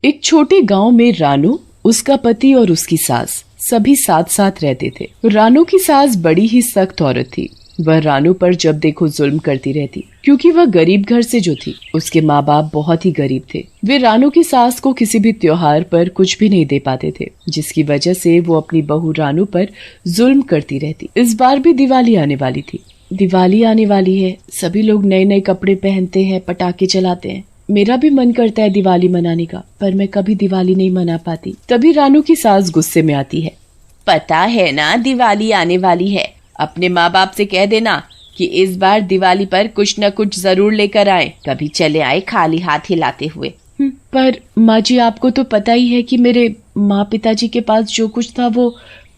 एक छोटे गांव में रानू, उसका पति और उसकी सास सभी साथ साथ रहते थे। रानू की सास बड़ी ही सख्त औरत थी। वह रानू पर जब देखो जुल्म करती रहती, क्योंकि वह गरीब घर से जो थी। उसके माँ बाप बहुत ही गरीब थे। वे रानू की सास को किसी भी त्योहार पर कुछ भी नहीं दे पाते थे, जिसकी वजह से वो अपनी बहू रानू पर जुल्म करती रहती। इस बार भी दिवाली आने वाली थी। दिवाली आने वाली है, सभी लोग नए नए कपड़े पहनते हैं, पटाखे चलाते हैं। मेरा भी मन करता है दिवाली मनाने का, पर मैं कभी दिवाली नहीं मना पाती। तभी रानू की सास गुस्से में आती है। पता है ना दिवाली आने वाली है, अपने माँ बाप से कह देना कि इस बार दिवाली पर कुछ न कुछ जरूर लेकर आए, कभी चले आए खाली हाथ हिलाते हुए। पर माँ जी, आपको तो पता ही है कि मेरे माँ पिताजी के पास जो कुछ था वो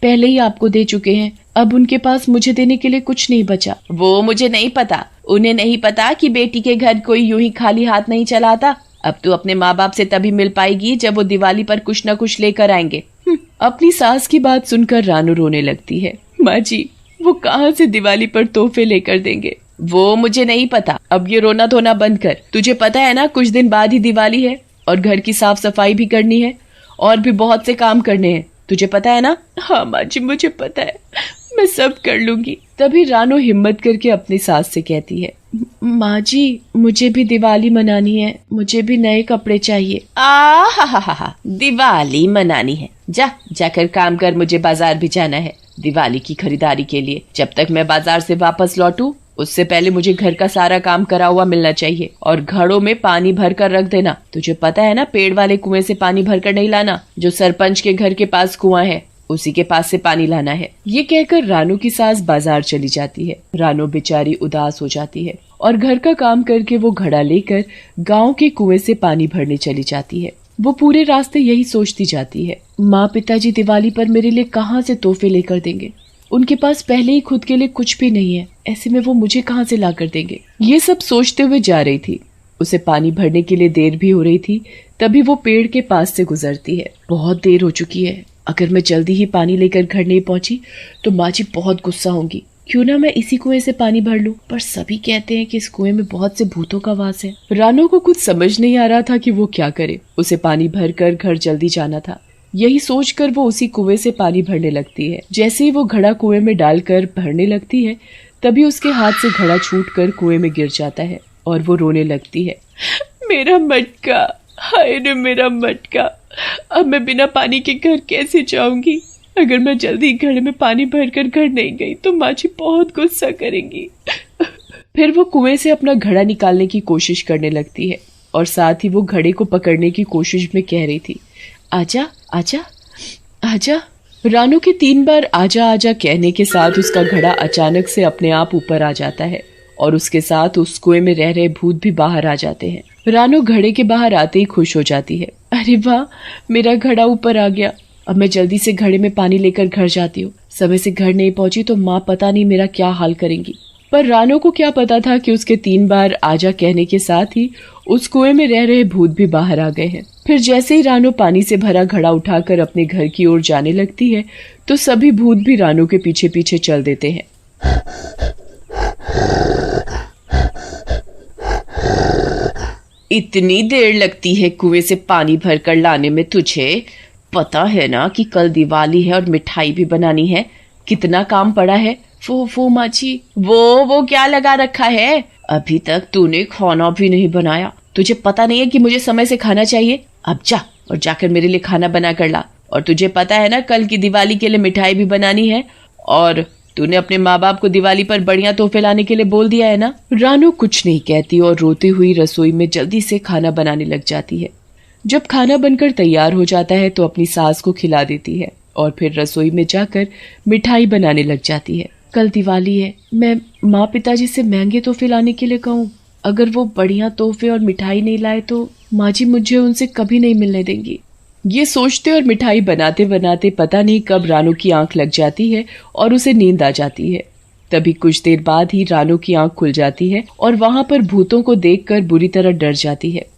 पहले ही आपको दे चुके हैं। अब उनके पास मुझे देने के लिए कुछ नहीं बचा। वो मुझे नहीं पता। उन्हें नहीं पता कि बेटी के घर कोई यूं ही खाली हाथ नहीं चलाता। अब तू अपने माँ बाप से तभी मिल पाएगी जब वो दिवाली पर कुछ न कुछ लेकर आएंगे। अपनी सास की बात सुनकर रानू रोने लगती है। माँ जी, वो कहाँ से दिवाली पर तोहफे लेकर देंगे? वो मुझे नहीं पता। अब ये रोना धोना बंद कर। तुझे पता है ना कुछ दिन बाद ही दिवाली है और घर की साफ सफाई भी करनी है और भी बहुत से काम करने हैं। तुझे पता है ना? हाँ माँ जी, मुझे पता है, मैं सब कर लूंगी। तभी रानू हिम्मत करके अपनी सास से कहती है, माँ जी, मुझे भी दिवाली मनानी है, मुझे भी नए कपड़े चाहिए। हा, दिवाली मनानी है? जाकर काम कर, मुझे बाजार भी जाना है दिवाली की खरीदारी के लिए। जब तक मैं बाजार से वापस लौटूं उससे पहले मुझे घर का सारा काम करा हुआ मिलना चाहिए। और घड़ों में पानी भर कर रख देना। तुझे पता है ना, पेड़ वाले कुएं से पानी भर कर नहीं लाना, जो सरपंच के घर के पास कुआं है उसी के पास से पानी लाना है। ये कहकर रानू की सास बाजार चली जाती है। रानू बेचारी उदास हो जाती है और घर का काम करके वो घड़ा लेकर गांव के कुएं से पानी भरने चली जाती है। वो पूरे रास्ते यही सोचती जाती है, माँ पिताजी दिवाली पर मेरे लिए कहाँ से तोहफे लेकर देंगे? उनके पास पहले ही खुद के लिए कुछ भी नहीं है, ऐसे में वो मुझे कहाँ से ला कर देंगे? ये सब सोचते हुए जा रही थी। उसे पानी भरने के लिए देर भी हो रही थी। तभी वो पेड़ के पास से गुजरती है। बहुत देर हो चुकी है, अगर मैं जल्दी ही पानी लेकर घर नहीं पहुंची तो माँ जी बहुत गुस्सा होंगी। क्यों ना मैं इसी कुएं से पानी भर लूं? पर सभी कहते हैं कि इस कुएं में बहुत से भूतों का वास है। रानू को कुछ समझ नहीं आ रहा था कि वो क्या करे। उसे पानी भरकर घर जल्दी जाना था। यही सोचकर वो उसी कुएं से पानी भरने लगती है। जैसे ही वो घड़ा कुएं में डालकर भरने लगती है, तभी उसके हाथ से घड़ा छूटकर कुएं में गिर जाता है और वो रोने लगती है। मेरा मटका, हाय रे मेरा मटका, अब मैं बिना पानी के घर कैसे जाऊंगी? अगर मैं जल्दी घड़े में पानी भरकर घर नहीं गई तो माँ जी बहुत गुस्सा करेंगी। फिर वो कुएं से अपना घड़ा निकालने की कोशिश करने लगती है और साथ ही वो घड़े को पकड़ने की कोशिश में कह रही थी, आजा आजा आजा। रानू के 3 बार आजा आजा कहने के साथ उसका घड़ा अचानक से अपने आप ऊपर आ जाता है और उसके साथ उस कुएं में रह रहे भूत भी बाहर आ जाते हैं। रानू घड़े के बाहर आते ही खुश हो जाती है। अरे वाह, मेरा घड़ा ऊपर आ गया। अब मैं जल्दी से घड़े में पानी लेकर घर जाती हूँ। समय से घर नहीं पहुंची तो माँ पता नहीं मेरा क्या हाल करेंगी। पर रानू को क्या पता था कि उसके 3 बार आजा कहने के साथ ही उस कुएं में रह रहे भूत भी बाहर आ गए हैं। फिर जैसे ही रानू पानी से भरा घड़ा उठाकर अपने घर की ओर जाने लगती है तो सभी भूत भी रानू के पीछे पीछे चल देते हैं। इतनी देर लगती है कुएं से पानी भरकर लाने में तुझे? पता है ना कि कल दिवाली है और मिठाई भी बनानी है। कितना काम पड़ा है। वो माँ जी, वो क्या लगा रखा है? अभी तक तूने खाना भी नहीं बनाया। तुझे पता नहीं है कि मुझे समय से खाना चाहिए? अब जा और जाकर मेरे लिए खाना बना कर ला। और तुझे पता है ना कल की दिवाली के लिए मिठाई भी बनानी है और तूने अपने माँ बाप को दिवाली पर बढ़िया तोहफे लाने के लिए बोल दिया है ना? रानू कुछ नहीं कहती और रोती हुई रसोई में जल्दी से खाना बनाने लग जाती है। जब खाना बनकर तैयार हो जाता है तो अपनी सास को खिला देती है और फिर रसोई में जाकर मिठाई बनाने लग जाती है। कल दिवाली है, मैं माँ पिताजी से महंगे तोहफे लाने के लिए कहूँ। अगर वो बढ़िया तोहफे और मिठाई नहीं लाए तो माँ जी मुझे उनसे कभी नहीं मिलने देंगी। ये सोचते और मिठाई बनाते बनाते पता नहीं कब रानू की आंख लग जाती है और उसे नींद आ जाती है। तभी कुछ देर बाद ही रानू की आंख खुल जाती है और वहां पर भूतों को देखकर बुरी तरह डर जाती है।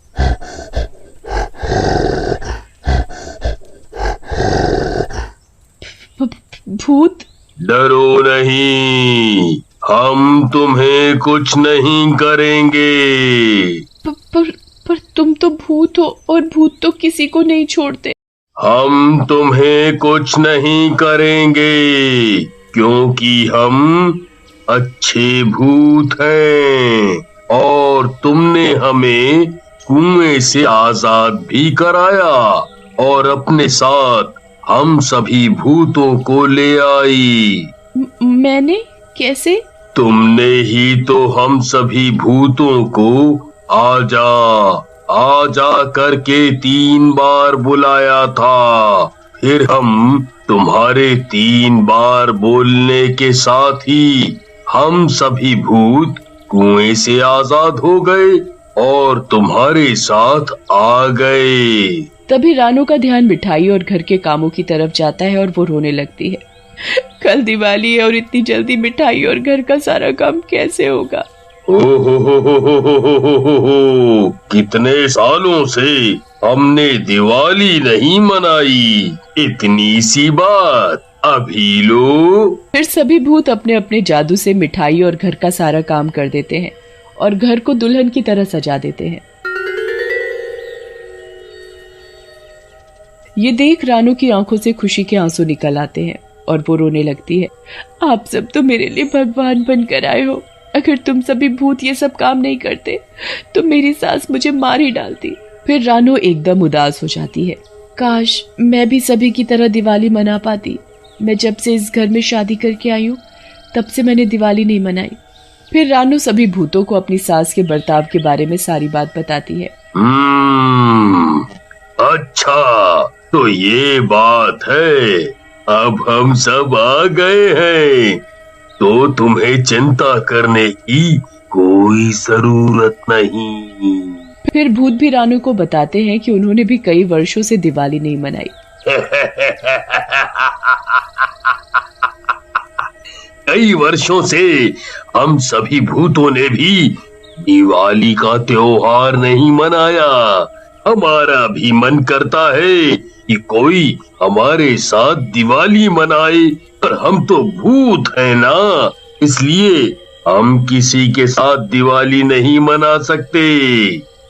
भूत? डरो नहीं, हम तुम्हें कुछ नहीं करेंगे। पर तुम तो भूत भूत हो और भूत तो किसी को नहीं छोड़ते। हम तुम्हें कुछ नहीं करेंगे क्योंकि हम अच्छे भूत हैं और तुमने हमें कुएं से आजाद भी कराया और अपने साथ हम सभी भूतों को ले आई। मैंने? कैसे? तुमने ही तो हम सभी भूतों को आजा करके 3 बार बुलाया था। फिर हम तुम्हारे 3 बार बोलने के साथ ही हम सभी भूत कुएं से आजाद हो गए और तुम्हारे साथ आ गए। तभी रानू का ध्यान मिठाई और घर के कामों की तरफ जाता है और वो रोने लगती है। कल दिवाली है और इतनी जल्दी मिठाई और घर का सारा काम कैसे होगा? ओहो, कितने सालों से हमने दिवाली नहीं मनाई, इतनी सी बात अभी लो। फिर सभी भूत अपने अपने जादू से मिठाई और घर का सारा काम कर देते हैं और घर को दुल्हन की तरह सजा देते हैं। ये देख रानू की आंखों से खुशी के आंसू निकल आते हैं और वो रोने लगती है। आप सब तो मेरे लिए भगवान बनकर आए हो। अगर तुम सभी भूत ये सब काम नहीं करते तो मेरी सास मुझे मार ही डालती। फिर रानू एकदम उदास हो जाती है। काश मैं भी सभी की तरह दिवाली मना पाती। मैं जब से इस घर में शादी करके आई हूँ तब से मैंने दिवाली नहीं मनाई। फिर रानू सभी भूतों को अपनी सास के बर्ताव के बारे में सारी बात बताती है। अच्छा तो ये बात है, अब हम सब आ गए हैं तो तुम्हें चिंता करने की कोई जरूरत नहीं। फिर भूत भी रानू को बताते हैं कि उन्होंने भी कई वर्षों से दिवाली नहीं मनाई। कई वर्षों से हम सभी भूतों ने भी दिवाली का त्योहार नहीं मनाया। हमारा भी मन करता है कि कोई हमारे साथ दिवाली मनाए, पर हम तो भूत हैं ना, इसलिए हम किसी के साथ दिवाली नहीं मना सकते।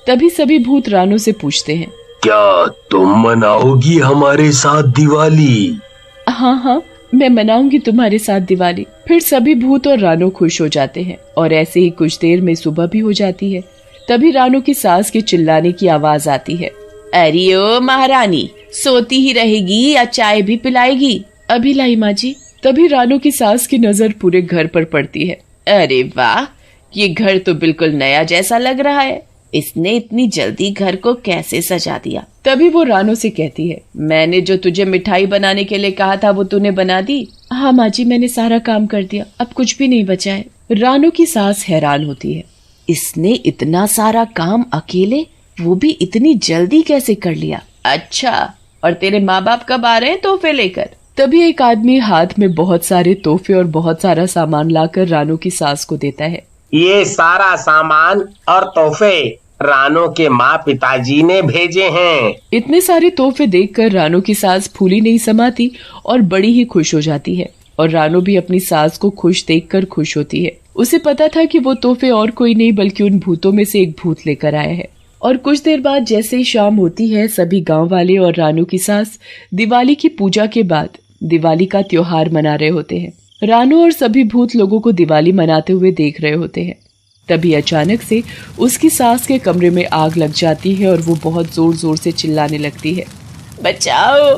तभी सभी भूत रानू से पूछते हैं, क्या तुम मनाओगी हमारे साथ दिवाली? हाँ, मैं मनाऊंगी तुम्हारे साथ दिवाली। फिर सभी भूत और रानू खुश हो जाते हैं और ऐसे ही कुछ देर में सुबह भी हो जाती है। तभी रानू की सास के चिल्लाने की आवाज आती है। अरे ओ महारानी, सोती ही रहेगी या चाय भी पिलाएगी? अभी लाई माँ जी। तभी रानू की सास की नजर पूरे घर पर पड़ती है। अरे वाह, ये घर तो बिल्कुल नया जैसा लग रहा है। इसने इतनी जल्दी घर को कैसे सजा दिया? तभी वो रानू से कहती है, मैंने जो तुझे मिठाई बनाने के लिए कहा था वो तूने बना दी? हाँ माँ जी, मैंने सारा काम कर दिया, अब कुछ भी नहीं बचा है। रानू की सास हैरान होती है। इसने इतना सारा काम अकेले, वो भी इतनी जल्दी कैसे कर लिया? अच्छा, और तेरे माँ बाप कब आ रहे हैं तोहफे लेकर? तभी एक आदमी हाथ में बहुत सारे तोहफे और बहुत सारा सामान लाकर रानू की सास को देता है। ये सारा सामान और तोहफे रानू के माँ पिताजी ने भेजे हैं। इतने सारे तोहफे देखकर रानू की सास फूली नहीं समाती और बड़ी ही खुश हो जाती है। और रानू भी अपनी सास को खुश देखकर खुश होती है। उसे पता था कि वो तोहफे और कोई नहीं बल्कि उन भूतों में से एक भूत लेकर आया है। और कुछ देर बाद जैसे ही शाम होती है, सभी गांव वाले और रानू की सास दिवाली की पूजा के बाद दिवाली का त्योहार मना रहे होते हैं। रानू और सभी भूत लोगों को दिवाली मनाते हुए देख रहे होते हैं। तभी अचानक से उसकी सास के कमरे में आग लग जाती है और वो बहुत जोर जोर से चिल्लाने लगती है। बचाओ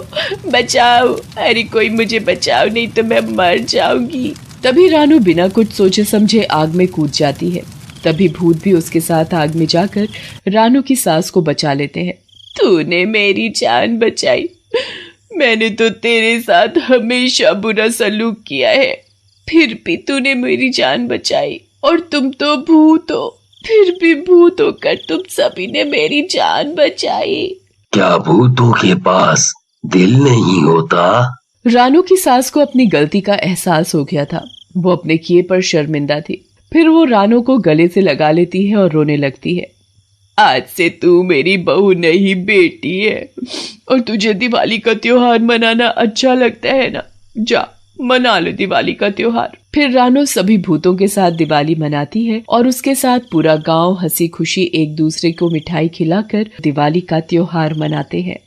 बचाओ, अरे कोई मुझे बचाओ, नहीं तो मैं मर जाऊंगी। तभी रानू बिना कुछ सोचे समझे आग में कूद जाती है। तभी भूत भी उसके साथ आग में जाकर रानू की सास को बचा लेते हैं। तूने मेरी जान बचाई, मैंने तो तेरे साथ हमेशा बुरा सलूक किया है, फिर भी तूने मेरी जान बचाई। और तुम तो भूत हो, फिर भी भूत होकर तुम सभी ने मेरी जान बचाई। क्या भूतों के पास दिल नहीं होता? रानू की सास को अपनी गलती का एहसास हो गया था। वो अपने किए पर शर्मिंदा थी। फिर वो रानू को गले से लगा लेती है और रोने लगती है। आज से तू मेरी बहू नहीं बेटी है, और तुझे दिवाली का त्योहार मनाना अच्छा लगता है ना? जा मना लो दिवाली का त्योहार। फिर रानो सभी भूतों के साथ दिवाली मनाती है और उसके साथ पूरा गांव हंसी खुशी एक दूसरे को मिठाई खिलाकर दिवाली का त्योहार मनाते हैं।